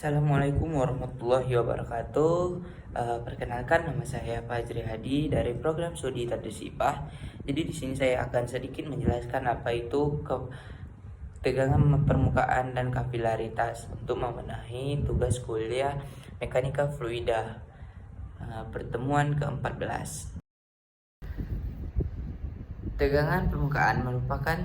Assalamualaikum warahmatullahi wabarakatuh. Perkenalkan, nama saya Fajri Hadi dari program studi Tadris IPA. Jadi di sini saya akan sedikit menjelaskan apa itu tegangan permukaan dan kapilaritas untuk memenuhi tugas kuliah Mekanika Fluida pertemuan ke-14. Tegangan permukaan merupakan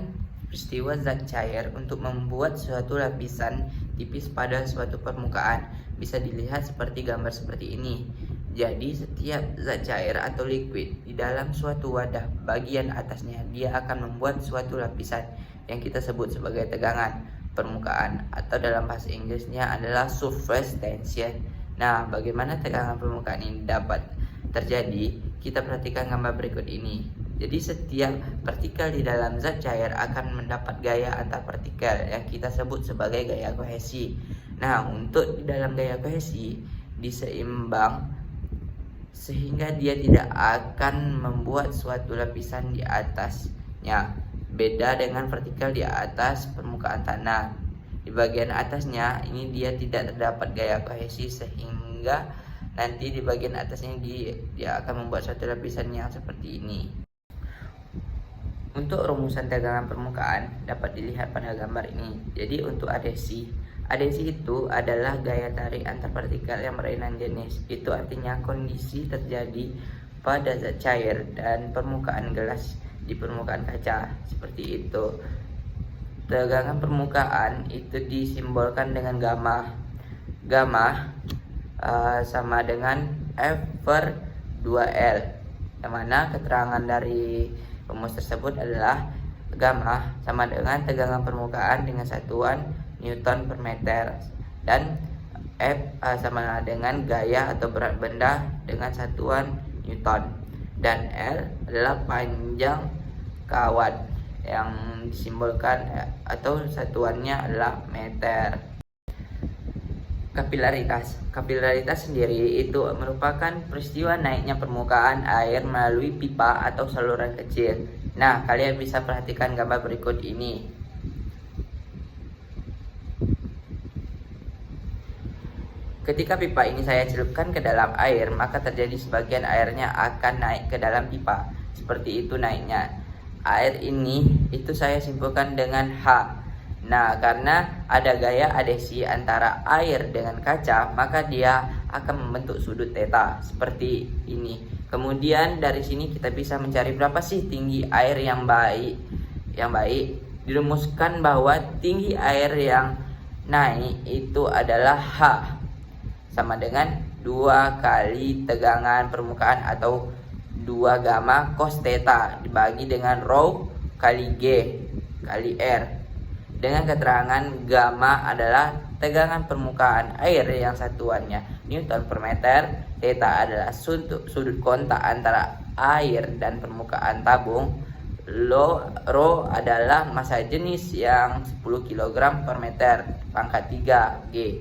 peristiwa zat cair untuk membuat suatu lapisan tipis pada suatu permukaan. Bisa dilihat seperti gambar seperti ini. Jadi setiap zat cair atau liquid di dalam suatu wadah, bagian atasnya dia akan membuat suatu lapisan yang kita sebut sebagai tegangan permukaan, atau dalam bahasa Inggrisnya adalah surface tension. Nah, bagaimana tegangan permukaan ini dapat terjadi? Kita perhatikan gambar berikut ini. Jadi setiap partikel di dalam zat cair akan mendapat gaya antar partikel yang kita sebut sebagai gaya kohesi. Nah, untuk di dalam gaya kohesi diseimbang sehingga dia tidak akan membuat suatu lapisan di atasnya. Beda dengan partikel di atas permukaan tanah. Di bagian atasnya ini dia tidak terdapat gaya kohesi sehingga nanti di bagian atasnya dia akan membuat suatu lapisan yang seperti ini. Untuk rumusan tegangan permukaan dapat dilihat pada gambar ini. Jadi untuk adhesi itu adalah gaya tarik antar partikel yang berlainan jenis. Itu artinya kondisi terjadi pada zat cair dan permukaan gelas di permukaan kaca, seperti itu. Tegangan permukaan itu disimbolkan dengan gamma. Gamma sama dengan F per 2L, yang mana keterangan dari rumus tersebut adalah gamma sama dengan tegangan permukaan dengan satuan Newton per meter, dan F sama dengan gaya atau berat benda dengan satuan Newton, dan L adalah panjang kawat yang disimbolkan atau satuannya adalah meter. Kapilaritas sendiri itu merupakan peristiwa naiknya permukaan air melalui pipa atau saluran kecil. Nah, kalian bisa perhatikan gambar berikut ini. Ketika pipa ini saya celupkan ke dalam air, maka terjadi sebagian airnya akan naik ke dalam pipa. Seperti itu naiknya. Air ini itu saya simpulkan dengan H. Nah, karena ada gaya adhesi antara air dengan kaca, maka dia akan membentuk sudut theta seperti ini. Kemudian dari sini kita bisa mencari berapa sih tinggi air yang baik. Dirumuskan bahwa tinggi air yang naik itu adalah H sama dengan 2 kali tegangan permukaan atau 2 gamma cos theta dibagi dengan rho kali G kali R. Dengan keterangan gamma adalah tegangan permukaan air yang satuannya Newton per meter, theta adalah sudut kontak antara air dan permukaan tabung, rho adalah massa jenis yang 10 kg per meter, pangkat 3 G.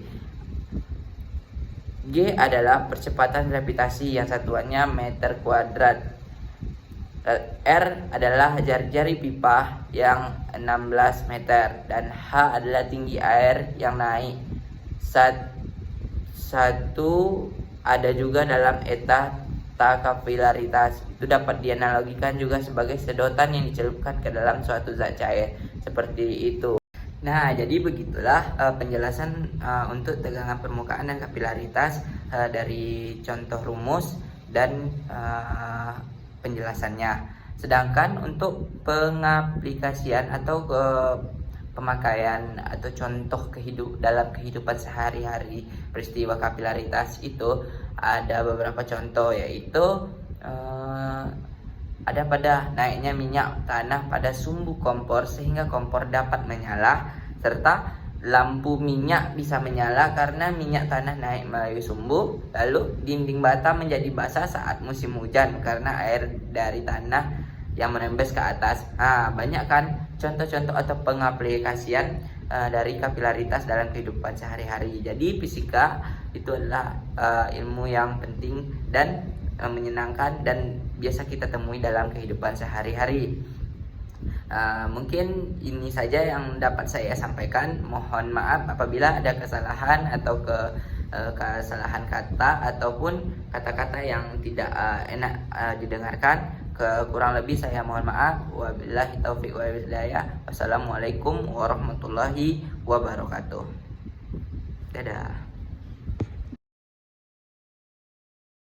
G adalah percepatan gravitasi yang satuannya meter kuadrat. R adalah jari pipa yang 16 meter, dan H adalah tinggi air yang naik. Satu ada juga dalam eta kapilaritas. Itu dapat dianalogikan juga sebagai sedotan yang dicelupkan ke dalam suatu zat cair, seperti itu. Nah, jadi begitulah penjelasan untuk tegangan permukaan dan kapilaritas dari contoh rumus dan penjelasannya. Sedangkan untuk pengaplikasian atau pemakaian atau contoh dalam kehidupan sehari-hari peristiwa kapilaritas itu ada beberapa contoh, yaitu ada pada naiknya minyak tanah pada sumbu kompor sehingga kompor dapat menyala, serta lampu minyak bisa menyala karena minyak tanah naik melalui sumbu. Lalu dinding bata menjadi basah saat musim hujan karena air dari tanah yang menembes ke atas. Banyak kan contoh-contoh atau pengaplikasian dari kapilaritas dalam kehidupan sehari-hari. Jadi fisika itu adalah ilmu yang penting dan menyenangkan dan biasa kita temui dalam kehidupan sehari-hari. Mungkin ini saja yang dapat saya sampaikan. Mohon maaf apabila ada kesalahan atau kesalahan kata ataupun kata-kata yang tidak enak didengarkan. Kurang lebih saya mohon maaf. Wabillahi taufiq wal hidayah. Wassalamualaikum warahmatullahi wabarakatuh. Dadah.